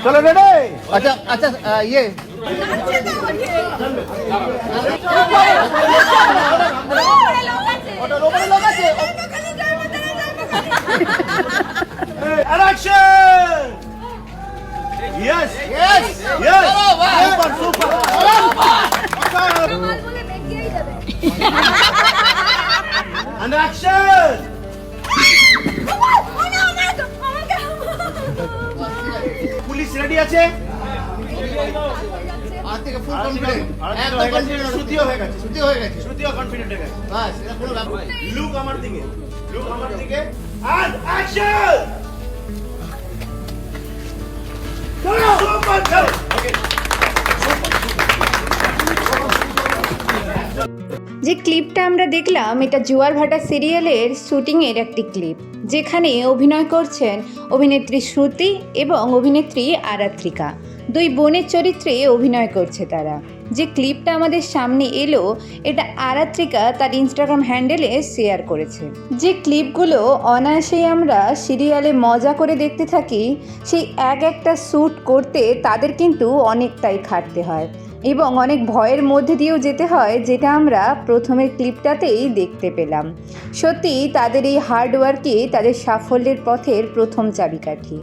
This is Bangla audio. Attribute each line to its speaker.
Speaker 1: চলো রেডি।
Speaker 2: আচ্ছা আচ্ছা ইয়ে ওটার উপরে লোক আছে।
Speaker 1: অ্যাকশন। ইয়েস
Speaker 2: ইয়েস
Speaker 1: ইয়েস,
Speaker 2: ভাই।
Speaker 1: Super super. And action. Police ready আছে?
Speaker 2: আজ থেকে ফুল কনফিডেন্ট, একদম কনফিডেন্ট।
Speaker 1: শ্রুতিও হয়ে গেছে,
Speaker 2: ছুটি হয়ে গেছে,
Speaker 1: শ্রুতিও কনফিডেন্ট হয়ে গেছে।
Speaker 2: বাস এটা কোনো ব্যাপার না।
Speaker 1: লুক আমার দিকে, লুক আমার দিকে। And action. চলো সুপার চলো। ওকে।
Speaker 3: যে ক্লিপটা আমরা দেখলাম এটা জোয়ার ভাটা সিরিয়ালের শুটিংয়ের একটি ক্লিপ, যেখানে অভিনয় করছেন অভিনেত্রী শ্রুতি এবং অভিনেত্রী আরাত্রিকা। দুই বোনের চরিত্রে অভিনয় করছে তারা। যে ক্লিপটা আমাদের সামনে এলো এটা আরাত্রিকা তার ইনস্টাগ্রাম হ্যান্ডেলে শেয়ার করেছে। যে ক্লিপগুলো অনায়াসেই আমরা সিরিয়ালে মজা করে দেখতে থাকি, সেই একটা শ্যুট করতে তাদের কিন্তু অনেকটাই খাটতে হয় এবং অনেক ভয়ের মধ্যে দিয়েও যেতে হয়, যেটা আমরা প্রথমের ক্লিপটাতেই দেখতে পেলাম। সত্যি তাদের এই হার্ডওয়ার্কই তাদের সাফল্যের পথের প্রথম চাবিকাঠি।